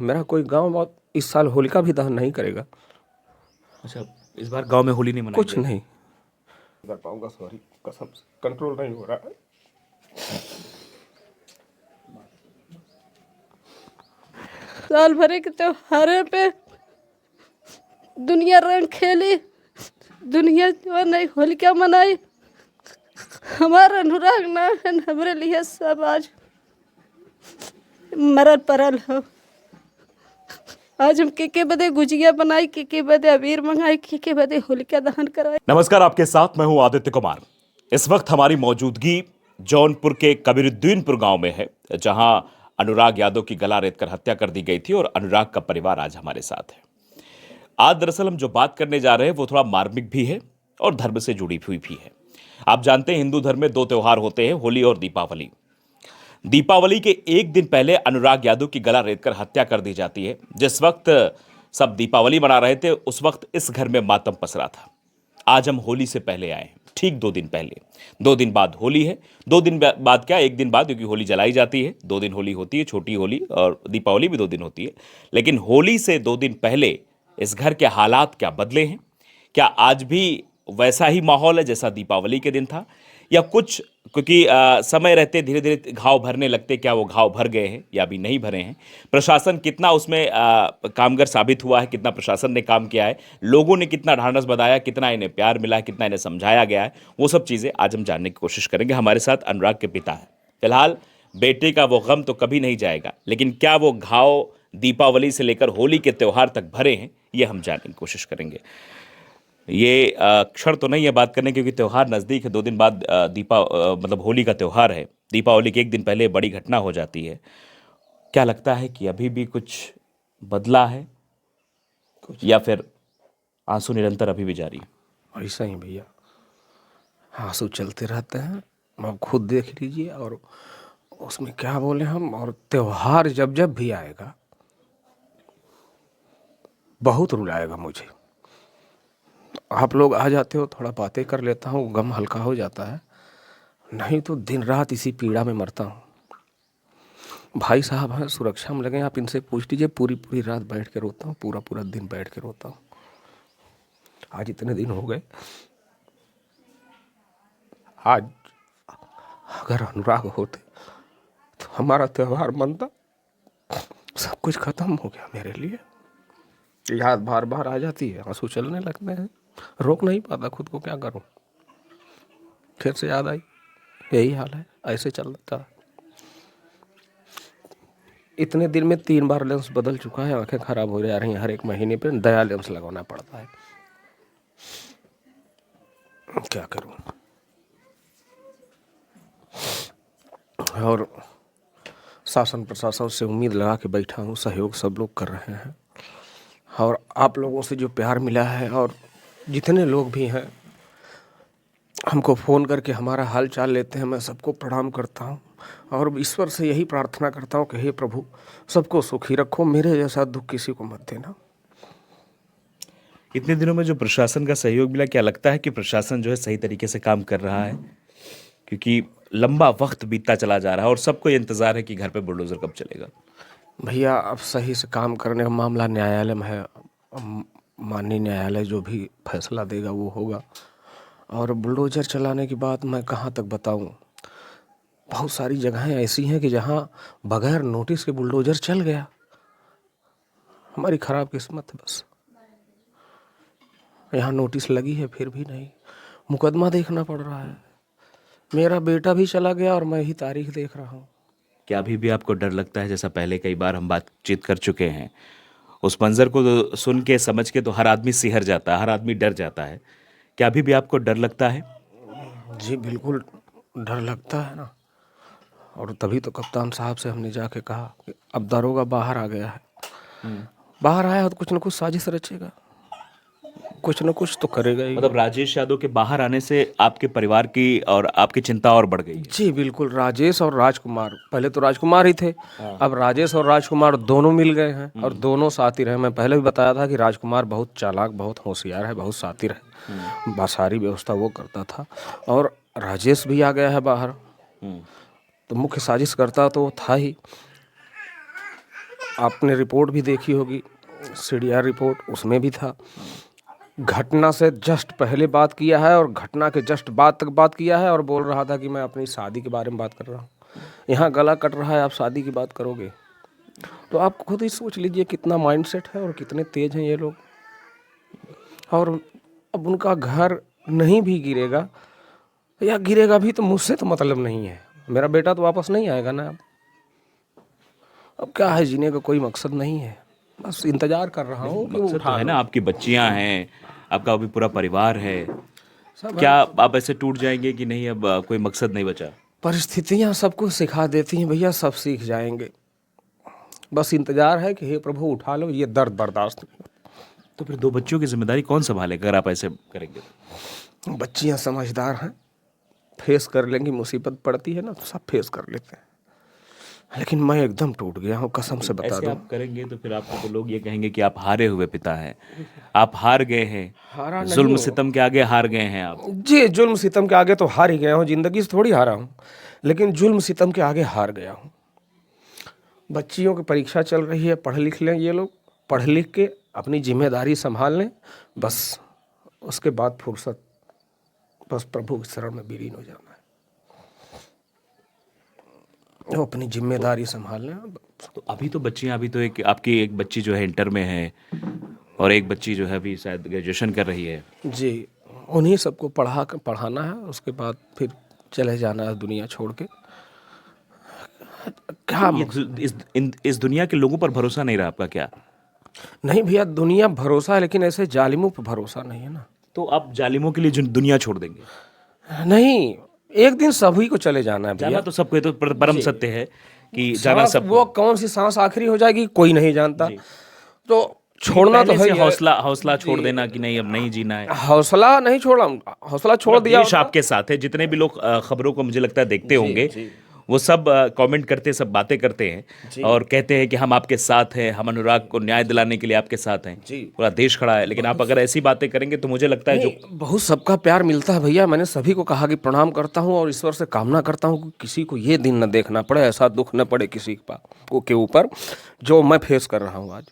मेरा कोई गांव बहुत इस साल होलिका भी दहन नहीं करेगा। अच्छा, इस बार गांव में होली नहीं मनाई कुछ जाएगी? नहीं कर पाऊंगा, सॉरी, कसम से कंट्रोल नहीं हो रहा है। साल भरे के त्योहारे पे दुनिया रंग खेली, दुनिया जो नहीं होलिका मनाई। हमारा अनुराग ना है, हमारे लिए सब आज मरल परल हो। आज हम के बदे गुजिया बनाई, के बदे अबीर मंगाई, के बदे होलिका दहन कराई। नमस्कार, आपके साथ मैं हूं आदित्य कुमार। इस वक्त हमारी मौजूदगी जौनपुर के कबीरुद्दीनपुर गांव में है, जहां अनुराग यादव की गला रेत कर हत्या कर दी गई थी और अनुराग का परिवार आज हमारे साथ है। आज दरअसल हम जो बात करने जा रहे हैं वो थोड़ा मार्मिक भी है और धर्म से जुड़ी हुई भी है। आप जानते हैं हिंदू धर्म में दो त्योहार होते हैं, होली और दीपावली। दीपावली के एक दिन पहले अनुराग यादव की गला रेतकर हत्या कर दी जाती है। जिस वक्त सब दीपावली मना रहे थे उस वक्त इस घर में मातम पसरा था। आज हम होली से पहले आए हैं, ठीक 2 दिन पहले। 2 दिन बाद होली है। 2 दिन बाद क्या, 1 दिन बाद, क्योंकि होली जलाई जाती है। 2 दिन होली होती है, छोटी होली, और दीपावली भी 2 दिन होती है। लेकिन होली से 2 दिन पहले इस घर के हालात क्या बदले हैं? क्या आज भी वैसा ही माहौल है जैसा दीपावली के दिन था, या कुछ, क्योंकि समय रहते धीरे धीरे घाव भरने लगते, क्या वो घाव भर गए हैं या अभी नहीं भरे हैं? प्रशासन कितना उसमें कामगर साबित हुआ है, कितना प्रशासन ने काम किया है, लोगों ने कितना ढांढस बंधाया, कितना इन्हें प्यार मिला है, कितना इन्हें समझाया गया है, वो सब चीज़ें आज हम जानने की कोशिश करेंगे। हमारे साथ अनुराग के पिता हैं। फिलहाल बेटे का वो गम तो कभी नहीं जाएगा, लेकिन क्या वो घाव दीपावली से लेकर होली के त्यौहार तक भरे हैं, ये हम जानने की कोशिश करेंगे। ये क्षण तो नहीं है बात करने, क्योंकि त्यौहार नज़दीक है। 2 दिन बाद मतलब होली का त्यौहार है। दीपावली के 1 दिन पहले बड़ी घटना हो जाती है। क्या लगता है कि अभी भी कुछ बदला है, या फिर आंसू निरंतर अभी भी जारी है? ऐसा ही भैया, आंसू चलते रहते हैं। आप खुद देख लीजिए। और उसमें क्या बोले हम, और त्योहार जब जब भी आएगा बहुत रुलाएगा मुझे। आप लोग आ जाते हो, थोड़ा बातें कर लेता हूँ, गम हल्का हो जाता है। नहीं तो दिन रात इसी पीड़ा में मरता हूँ। भाई साहब हैं, सुरक्षा में लगे, आप इनसे पूछ लीजिए। पूरी पूरी रात बैठ के रोता हूँ, पूरा पूरा दिन बैठ के रोता हूँ। आज इतने दिन हो गए। आज अगर अनुराग होते तो हमारा त्यौहार मनता। सब कुछ खत्म हो गया मेरे लिए। याद बार बार आ जाती है, आंसू चलने लगते हैं, रोक नहीं पाता खुद को, क्या करूं। फिर से याद आई, यही हाल है, ऐसे चल रहा था। इतने दिन में 3 बार लेंस बदल चुका है, आंखें खराब हो जा रही हैं। हर एक महीने पे नया लेंस लगाना पड़ता है। क्या करूं। और शासन प्रशासन से उम्मीद लगा के बैठा हूँ, सहयोग सब लोग कर रहे हैं। और आप लोगों से जो प्यार मिला है, और जितने लोग भी हैं हमको फ़ोन करके हमारा हाल चाल लेते हैं, मैं सबको प्रणाम करता हूँ। और ईश्वर से यही प्रार्थना करता हूँ कि हे प्रभु, सबको सुखी रखो, मेरे जैसा दुख किसी को मत देना। इतने दिनों में जो प्रशासन का सहयोग मिला, क्या लगता है कि प्रशासन जो है सही तरीके से काम कर रहा है? क्योंकि लंबा वक्त बीतता चला जा रहा है और सबको ये इंतजार है कि घर पे बुलडोजर कब चलेगा। भैया, अब सही से काम करने का मामला न्यायालय में है। माननीय न्यायालय जो भी फैसला देगा वो होगा। और बुलडोजर चलाने की बात मैं कहाँ तक बताऊँ। बहुत सारी जगहें ऐसी हैं कि जहाँ बगैर नोटिस के बुलडोजर चल गया। हमारी खराब किस्मत है बस। यहाँ नोटिस लगी है फिर भी नहीं, मुकदमा देखना पड़ रहा है। मेरा बेटा भी चला गया और मैं ही तारीख देख रहा हूँ। क्या अभी भी आपको डर लगता है? जैसा पहले कई बार हम बातचीत कर चुके हैं, उस मंजर को तो सुन के समझ के तो हर आदमी सिहर जाता है, हर आदमी डर जाता है। क्या अभी भी आपको डर लगता है? जी बिल्कुल, डर लगता है ना। और तभी तो कप्तान साहब से हमने जाके कहा कि अब दारोगा बाहर आ गया है। बाहर आया तो कुछ न कुछ साजिश रचेगा, कुछ न कुछ तो करेगा ही। मतलब राजेश यादव के बाहर आने से आपके परिवार की और आपकी चिंता और बढ़ गई है? जी बिल्कुल, राजेश और राजकुमार, पहले तो राजकुमार ही थे। अब राजेश और राजकुमार दोनों मिल गए हैं और दोनों साथी रहे। मैं पहले भी बताया था कि राजकुमार बहुत चालाक, बहुत होशियार है, बहुत शातिर है। सारी व्यवस्था वो करता था। और राजेश भी आ गया है बाहर, तो मुख्य साजिश करता तो वो था ही। आपने रिपोर्ट भी देखी होगी, सीडीआर रिपोर्ट, उसमें भी था। घटना से जस्ट पहले बात किया है और घटना के जस्ट बाद तक बात किया है और बोल रहा था कि मैं अपनी शादी के बारे में बात कर रहा हूँ। यहाँ गला कट रहा है, आप शादी की बात करोगे? तो आप खुद ही सोच लीजिए कितना माइंडसेट है और कितने तेज हैं ये लोग। और अब उनका घर नहीं भी गिरेगा या गिरेगा भी तो मुझसे तो मतलब नहीं है, मेरा बेटा तो वापस नहीं आएगा ना। अब क्या है, जीने का कोई मकसद नहीं है, बस इंतजार कर रहा हूँ कि वो मकसद तो उठा है लो। ना, आपकी बच्चियां हैं, आपका अभी पूरा परिवार है, सब क्या आप ऐसे टूट जाएंगे कि नहीं अब कोई मकसद नहीं बचा? परिस्थितियाँ सबको सिखा देती हैं भैया, सब सीख जाएंगे। बस इंतजार है कि हे प्रभु उठा लो, ये दर्द बर्दाश्त नहीं। तो फिर 2 बच्चियों की जिम्मेदारी कौन संभालेगा अगर आप ऐसे करेंगे तो? बच्चियाँ समझदार हैं, फेस कर लेंगी, मुसीबत पड़ती है ना तो सब फेस कर लेते हैं। लेकिन मैं एकदम टूट गया हूँ, कसम से बता ऐसे दूं। आप करेंगे तो फिर आपको तो लोग ये कहेंगे कि आप हारे हुए पिता हैं, आप हार गए हारा हैं, नहीं जुल्म हूँ। सितम के आगे हार गए हैं आप। जी, जुल्म सितम के आगे तो हार ही गया हूँ, जिंदगी से थोड़ी हारा हूँ, लेकिन जुल्म सितम के आगे हार गया हूँ। बच्चियों की परीक्षा चल रही है, पढ़ लिख लें ये लोग, पढ़ लिख के अपनी जिम्मेदारी संभाल लें, बस उसके बाद फुर्सत, बस प्रभु के शरण में विलीन हो जाना है। वो अपनी जिम्मेदारी संभाल लें। तो अभी तो बच्चियां, अभी तो एक आपकी एक बच्ची जो है इंटर में है और एक बच्ची जो है अभी शायद ग्रेजुएशन कर रही है। जी, उन्हीं सबको पढ़ाना है, उसके बाद फिर चले जाना है दुनिया छोड़ के। क्या इस दुनिया के लोगों पर भरोसा नहीं रहा आपका क्या? नहीं भैया, दुनिया भरोसा है लेकिन ऐसे जालिमों पर भरोसा नहीं है ना। तो आप जालिमों के लिए दुनिया छोड़ देंगे? नहीं, एक दिन सभी को चले जाना है भैया। जाना तो सबको, ये तो परम सत्य है कि जाना सांस, सब। वो कौन सी सांस आखिरी हो जाएगी कोई नहीं जानता, तो छोड़ना तो पहले है से ही है। हौसला छोड़ देना कि नहीं अब नहीं जीना है। हौसला नहीं छोड़ा, हौसला छोड़ दिया देश होता। आपके साथ है, जितने भी लोग खबरों को मुझे लगता है देखते होंगे, वो सब कमेंट करते, सब बातें करते हैं और कहते हैं कि हम आपके साथ हैं, हम अनुराग को न्याय दिलाने के लिए आपके साथ हैं, पूरा देश खड़ा है। लेकिन आप अगर ऐसी बातें करेंगे तो मुझे लगता है जो बहुत सबका प्यार मिलता है भैया। मैंने सभी को कहा कि प्रणाम करता हूँ और ईश्वर से कामना करता हूँ कि किसी को ये दिन न देखना पड़े, ऐसा दुख न पड़े किसी के ऊपर जो मैं फेस कर रहा हूँ आज।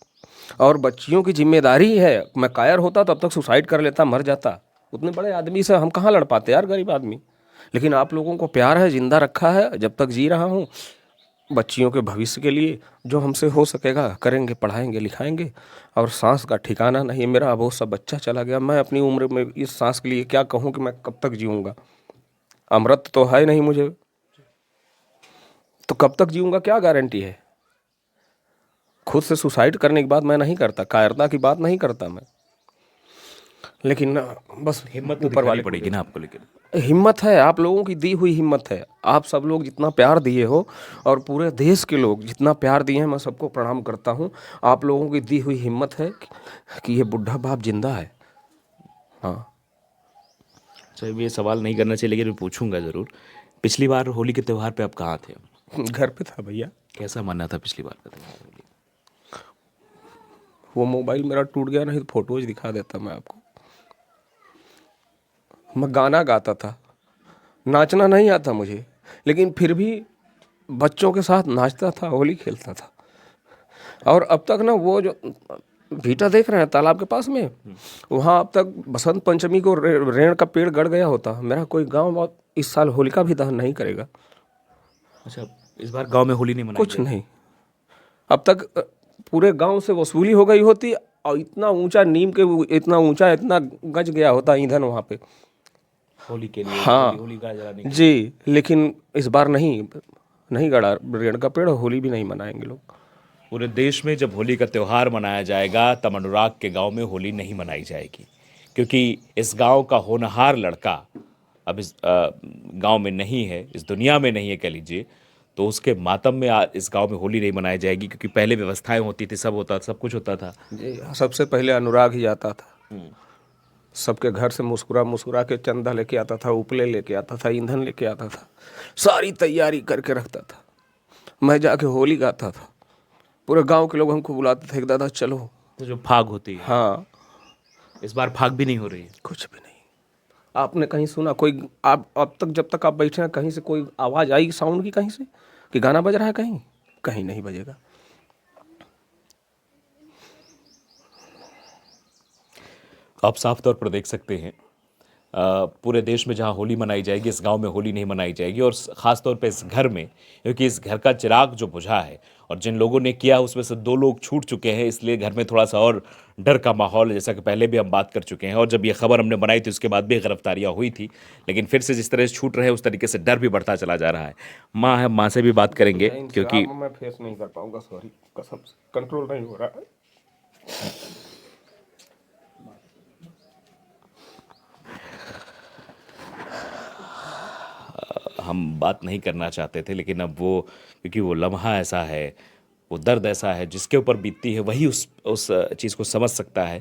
और बच्चियों की जिम्मेदारी है, मैं कायर होता तो अब तक सुसाइड कर लेता, मर जाता। उतने बड़े आदमी से हम कहाँ लड़ पाते यार, गरीब आदमी। लेकिन आप लोगों को प्यार है, जिंदा रखा है, जब तक जी रहा हूँ बच्चियों के भविष्य के लिए जो हमसे हो सकेगा करेंगे, पढ़ाएंगे लिखाएंगे। और सांस का ठिकाना नहीं मेरा, वो सब बच्चा चला गया। मैं अपनी उम्र में इस सांस के लिए क्या कहूँ कि मैं कब तक जीऊँगा। अमृत तो है नहीं मुझे, तो कब तक जीऊँगा क्या गारंटी है। खुद से सुसाइड करने की बात मैं नहीं करता, कायरता की बात नहीं करता मैं, लेकिन बस हिम्मत तो ऊपर दिखानी वाले पड़ेगी ना आपको। लेकिन हिम्मत है, आप लोगों की दी हुई हिम्मत है। आप सब लोग जितना प्यार दिए हो और पूरे देश के लोग जितना प्यार दिए हैं, मैं सबको प्रणाम करता हूँ। आप लोगों की दी हुई हिम्मत है कि ये बुढ़ा बाप जिंदा है। हाँ, चलिए, ये सवाल नहीं करना चाहिए लेकिन मैं पूछूंगा जरूर। पिछली बार होली के त्यौहार पे आप कहाँ थे? घर पे था भैया। कैसा मना था पिछली बार का त्यौहार होली? वो मोबाइल मेरा टूट गया, नहीं तो फोटोज दिखा देता मैं आपको। मैं गाना गाता था, नाचना नहीं आता मुझे, लेकिन फिर भी बच्चों के साथ नाचता था, होली खेलता था। और अब तक ना वो जो भीटा देख रहे हैं तालाब के पास में, वहाँ अब तक बसंत पंचमी को रेण का पेड़ गड़ गया होता। मेरा कोई गांव इस साल होलिका भी दहन नहीं करेगा। अच्छा, इस बार गांव में होली नहीं मनाई कुछ गई? नहीं, अब तक पूरे गांव से वसूली हो गई होती और इतना ऊंचा नीम के इतना ऊंचा इतना गज गया होता ईंधन वहाँ पे। होली के लिए हाँ होली का जलाने के लिए। जी, लेकिन इस बार नहीं गड़ा रेण का पेड़, होली भी नहीं मनाएंगे लोग। पूरे देश में जब होली का त्यौहार मनाया जाएगा तब अनुराग के गांव में होली नहीं मनाई जाएगी, क्योंकि इस गांव का होनहार लड़का अब इस गांव में नहीं है, इस दुनिया में नहीं है कह लीजिए। तो उसके मातम में इस गांव में होली नहीं मनाई जाएगी, क्योंकि पहले व्यवस्थाएं होती थी, सब होता, सब कुछ होता था। जी, सबसे पहले अनुराग ही आता था। सबके घर से मुस्कुरा के चंदा लेके आता था, उपले लेके आता था, ईंधन लेके आता था, सारी तैयारी करके रखता था। मैं जाके होली गाता था, पूरे गांव के लोग हमको बुलाते थे कि दादा चलो। तो जो फाग होती है, हाँ, इस बार फाग भी नहीं हो रही है। कुछ भी नहीं। आपने कहीं सुना कोई, आप अब तक जब तक आप बैठे हैं कहीं से कोई आवाज़ आई साउंड की कहीं से कि गाना बज रहा है? कहीं नहीं बजेगा। आप साफ तौर पर देख सकते हैं पूरे देश में जहां होली मनाई जाएगी, इस गांव में होली नहीं मनाई जाएगी, और ख़ास तौर पे इस घर में, क्योंकि इस घर का चिराग जो बुझा है और जिन लोगों ने किया उसमें से 2 लोग छूट चुके हैं, इसलिए घर में थोड़ा सा और डर का माहौल है, जैसा कि पहले भी हम बात कर चुके हैं। और जब ये खबर हमने बनाई थी उसके बाद भी गिरफ्तारियां हुई थी, लेकिन फिर से जिस तरह से छूट रहे हैं उस तरीके से डर भी बढ़ता चला जा रहा है। माँ है, माँ से भी बात करेंगे इन क्योंकि शराब मैं फेस नहीं कर पाऊंगा, सॉरी, कसम से कंट्रोल नहीं हो रहा है। हम बात नहीं करना चाहते थे, लेकिन अब वो, क्योंकि वो लम्हा ऐसा है, वो दर्द ऐसा है, जिसके ऊपर बीतती है वही उस चीज़ को समझ सकता है।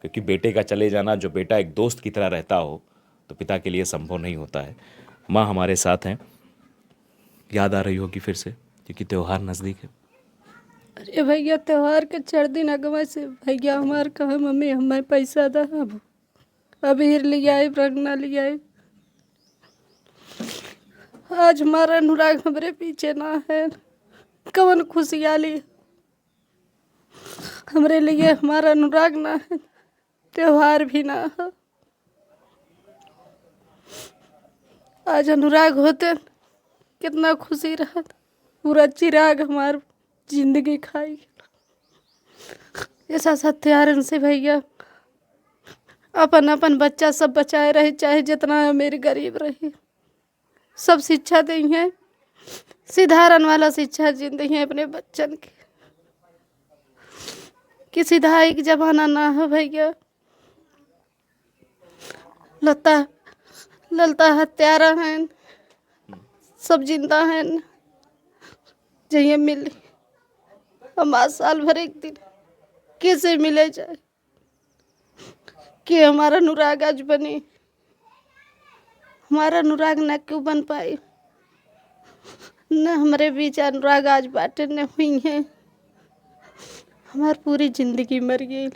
क्योंकि बेटे का चले जाना, जो बेटा एक दोस्त की तरह रहता हो, तो पिता के लिए संभव नहीं होता है। माँ हमारे साथ हैं, याद आ रही होगी फिर से, क्योंकि त्यौहार नज़दीक है। अरे भैया त्योहार के 4 दिन अगवा से भैया हमार कहा मम्मी हमें पैसा दा, अब अबीर ले आए, रंगना ले आए। आज हमारा अनुराग हमारे पीछे ना है, कवन खुशहाली हमरे लिए हमारा अनुराग ना है, त्योहार भी ना है। आज अनुराग होते कितना खुशी रहा, पूरा चिराग हमार जिंदगी खाई। ऐसा सत्यारण से भैया अपन अपन बच्चा सब बचाए रहे, चाहे जितना अमीर गरीब रहे, सब शिक्षा दी है, सिधारन वाला शिक्षा जिंदगी है अपने बच्चन की, कि सिधाई की जमाना ना हो भैया। ललता हत्यारा हैं, सब जिंदा हैं, जहिए मिले हमारा साल भर एक दिन कैसे मिले जाए कि हमारा अनुराग आज बने, हमारा अनुराग न क्यों बन पाए, न हमारे बीच अनुराग आज बातें न हुई हैं, हमारी पूरी जिंदगी मर गई।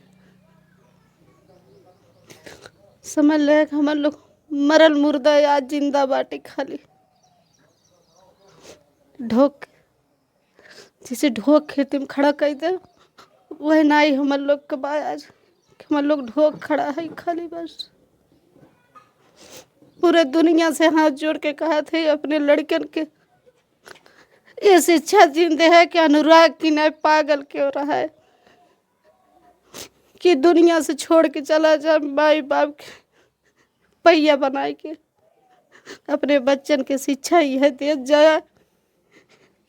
समझ ले हम लोग मरल मुर्दा आज जिंदा बाटे खाली। ढोक जिसे ढोक खेती में खड़ा कर दे वह नाई हम लोग के बाद आज हम लोग ढोक खड़ा है खाली। बस पूरे दुनिया से हाथ जोड़ के कहा थे अपने लड़कन के ये शिक्षा जीते है कि अनुराग की नहीं पागल क्यों रहा है, कि दुनिया से छोड़ के चला जाए, माई बाप के पहिया बनाए के अपने बच्चन के शिक्षा यह दे जाए।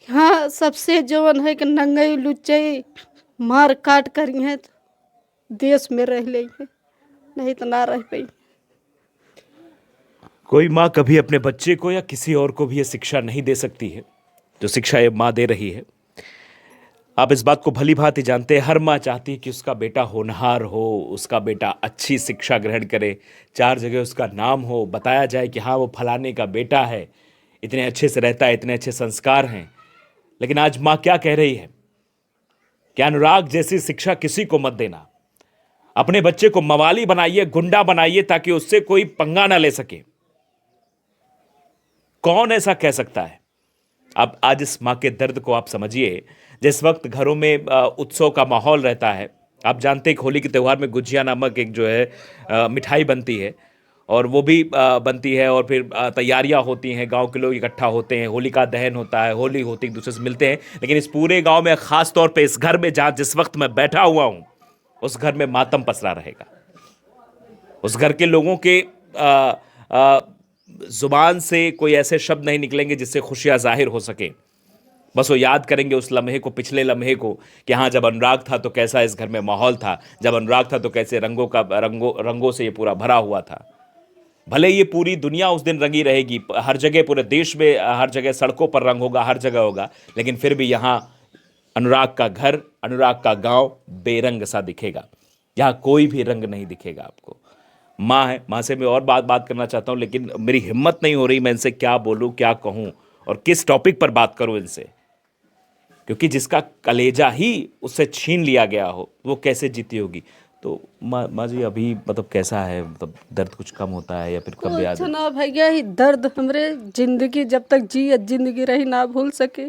हाँ सबसे जवन है कि नंगई लुच्चई मार काट करी है तो देश में रह ले, नहीं तो ना रह पाई। कोई माँ कभी अपने बच्चे को या किसी और को भी ये शिक्षा नहीं दे सकती है जो शिक्षा ये माँ दे रही है। आप इस बात को भली भांति जानते हैं, हर माँ चाहती है कि उसका बेटा होनहार हो, उसका बेटा अच्छी शिक्षा ग्रहण करे, 4 जगह उसका नाम हो, बताया जाए कि हाँ वो फलाने का बेटा है, इतने अच्छे से रहता है, इतने अच्छे संस्कार हैं। लेकिन आज माँ क्या कह रही है कि अनुराग जैसी शिक्षा किसी को मत देना, अपने बच्चे को मवाली बनाइए, गुंडा बनाइए, ताकि उससे कोई पंगा ना ले सके। कौन ऐसा कह सकता है? अब आज इस माँ के दर्द को आप समझिए। जिस वक्त घरों में उत्सव का माहौल रहता है, आप जानते हैं कि होली के त्यौहार में गुजिया नामक एक जो है मिठाई बनती है, और वो भी बनती है, और फिर तैयारियां होती हैं, गांव के लोग इकट्ठा होते हैं, होलिका दहन होता है, होली होती है, एक दूसरे से मिलते हैं। लेकिन इस पूरे गांव में, खास तौर पे इस घर में जहां जिस वक्त मैं बैठा हुआ हूं, उस घर में मातम पसरा रहेगा। उस घर के लोगों के जुबान से कोई ऐसे शब्द नहीं निकलेंगे जिससे खुशियां जाहिर हो सके। बस वो याद करेंगे उस लम्हे को, पिछले लम्हे को, कि हाँ जब अनुराग था तो कैसा इस घर में माहौल था, जब अनुराग था तो कैसे रंगों से ये पूरा भरा हुआ था। भले ये पूरी दुनिया उस दिन रंगी रहेगी, हर जगह पूरे देश में हर जगह सड़कों पर रंग होगा, हर जगह होगा, लेकिन फिर भी यहाँ अनुराग का घर, अनुराग का गांव बेरंग सा दिखेगा। यहाँ कोई भी रंग नहीं दिखेगा आपको। माँ है, माँ से मैं और बात करना चाहता हूँ, लेकिन मेरी हिम्मत नहीं हो रही मैं इनसे क्या बोलूँ, क्या कहूँ और किस टॉपिक पर बात करूँ इनसे, क्योंकि जिसका कलेजा ही उससे छीन लिया गया हो वो कैसे जीती होगी। तो माँ जी अभी मतलब कैसा है, मतलब दर्द कुछ कम होता है या फिर कब याद? कुछ ना भैया, ही दर्द हमरे जिंदगी जब तक जिंदगी रही ना भूल सके,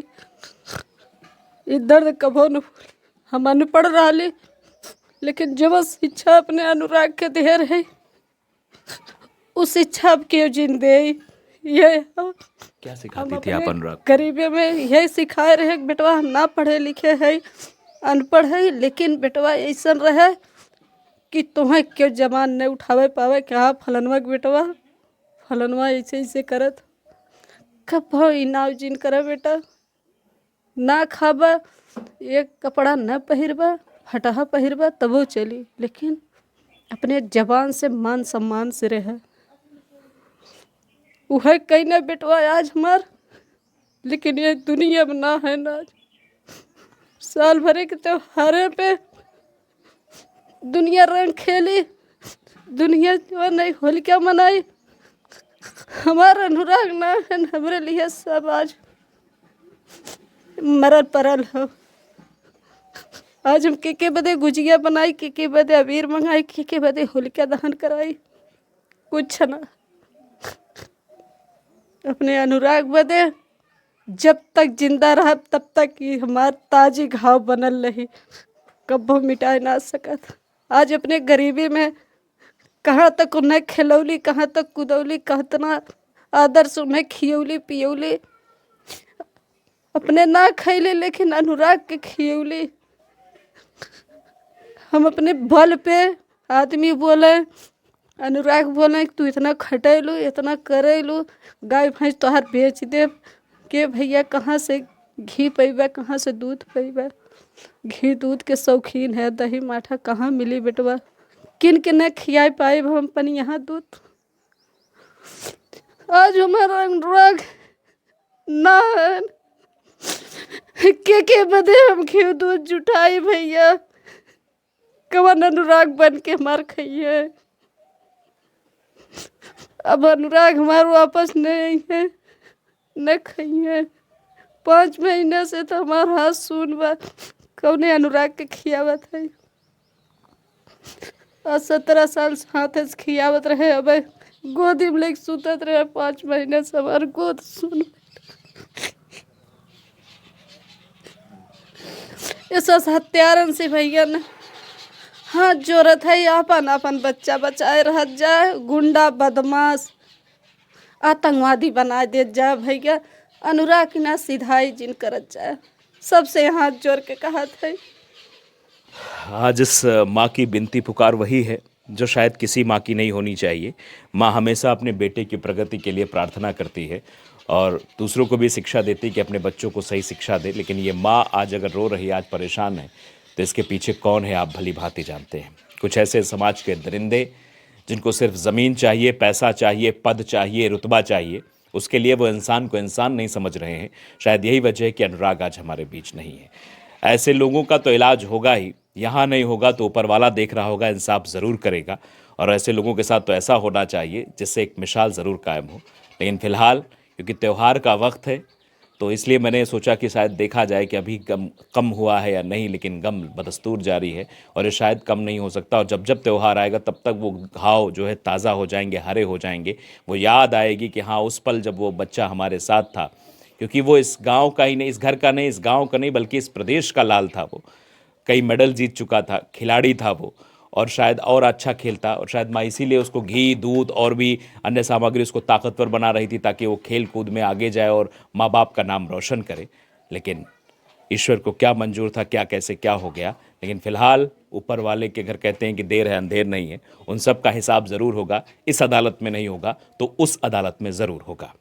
ये दर्द कबो न भूल। हम अनपढ़ रही लेकिन जो शिक्षा अपने अनुराग के दे रहे उस शिक्षा अब क्यों जिन दे ये क्या हम सिखाती थी आप अपने अनुराग? गरीबी में यही सिखाए रहे कि बेटवा हम ना पढ़े लिखे है, अनपढ़ है, लेकिन बेटवा ऐसा रहे कि तुम्हें क्यों जमान नहीं उठावे पावे कि हाँ फलनवा के बेटवा फलनवा ऐसे ऐसे करत कब हो इनाव जिन करे बेटा ना खाबा एक कपड़ा न पहिरबा फटाहा पहिरबा तबो चली, लेकिन अपने जबान से मान सम्मान से रहे वह कहीं ना बेटवा आज हमार, लेकिन ये दुनिया में ना है ना। साल भरे के त्योहारे पे दुनिया रंग खेली, दुनिया जो नहीं होली क्या मनाई, हमारा अनुराग ना है हमारे लिए सब आज मरल परल हो। आज हम के बदे गुजिया बनाई, के बदे अबीर मंगाई, के बदे होलिका दहन कराई, कुछ ना अपने अनुराग बदे जब तक जिंदा रहा तब तक ही हमार ताजी घाव बनल रही, कब्बो मिटाए ना सकत। आज अपने गरीबी में कहाँ तक उन्हें खिलौली, कहाँ तक कुदौली, कहतना आदर से उन्हें खियौली पियौली, अपने ना खैले लेकिन अनुराग के खियौली। हम अपने बल पे आदमी बोले, अनुराग बोले तू इतना खटेलू इतना करेलू, गाय भैंस तोहार बेच दे के भैया कहाँ से घी पैबा, कहाँ से दूध पैबा, घी दूध के शौकीन है, दही माठा कहाँ मिली बेटवा, किन के न खिया पाए हम अपन यहाँ दूध। आज हमारा अनुराग ना है, के बदे हम घी दूध जुटाई भैया, कवन अनुराग बन के मार खाइए। अब अनुराग हमारे वापस नहीं है, न खाइए। 5 महीने से तो हमारा हाथ सुन बा, कौने अनुराग के खियावत है। आज 17 साल से हाथ से खियावत रहे, अब गोदी में लेके सुतत रहे, 5 महीने से हमारे गोद सुन। इस हत्यारन से भैया ने हाँ जोरत है अपन अपन बच्चा बचाए रह जाए, गुंडा बदमाश आतंकवादी बना दे जाए भैया, अनुराग की ना सिधाई जिन करत जाए, सबसे हाथ जोड़ के कहा था। आज इस माँ की बिनती पुकार वही है जो शायद किसी माँ की नहीं होनी चाहिए। माँ हमेशा अपने बेटे की प्रगति के लिए प्रार्थना करती है और दूसरों को भी शिक्षा देती है कि अपने बच्चों को सही शिक्षा दे, लेकिन ये माँ आज अगर रो रही है, आज परेशान है, तो इसके पीछे कौन है आप भली भांति जानते हैं। कुछ ऐसे समाज के दरिंदे जिनको सिर्फ ज़मीन चाहिए, पैसा चाहिए, पद चाहिए, रुतबा चाहिए, उसके लिए वो इंसान को इंसान नहीं समझ रहे हैं। शायद यही वजह है कि अनुराग आज हमारे बीच नहीं है। ऐसे लोगों का तो इलाज होगा ही, यहाँ नहीं होगा तो ऊपर वाला देख रहा होगा, इंसाफ ज़रूर करेगा। और ऐसे लोगों के साथ तो ऐसा होना चाहिए जिससे एक मिसाल ज़रूर कायम हो। लेकिन फ़िलहाल क्योंकि त्यौहार का वक्त है तो इसलिए मैंने सोचा कि शायद देखा जाए कि अभी कम हुआ है या नहीं, लेकिन गम बदस्तूर जारी है और ये शायद कम नहीं हो सकता। और जब जब त्यौहार आएगा तब तक वो घाव जो है ताज़ा हो जाएंगे, हरे हो जाएंगे। वो याद आएगी कि हाँ उस पल जब वो बच्चा हमारे साथ था, क्योंकि वो इस गांव का ही नहीं, इस घर का नहीं, इस गांव का नहीं, बल्कि इस प्रदेश का लाल था। वो कई मेडल जीत चुका था, खिलाड़ी था वो, और शायद और अच्छा खेलता। और शायद माँ इसीलिए उसको घी दूध और भी अन्य सामग्री उसको ताकतवर बना रही थी ताकि वो खेल कूद में आगे जाए और माँ बाप का नाम रोशन करे। लेकिन ईश्वर को क्या मंजूर था, क्या कैसे क्या हो गया। लेकिन फ़िलहाल ऊपर वाले के घर कहते हैं कि देर है अंधेर नहीं है, उन सब का हिसाब ज़रूर होगा। इस अदालत में नहीं होगा तो उस अदालत में ज़रूर होगा।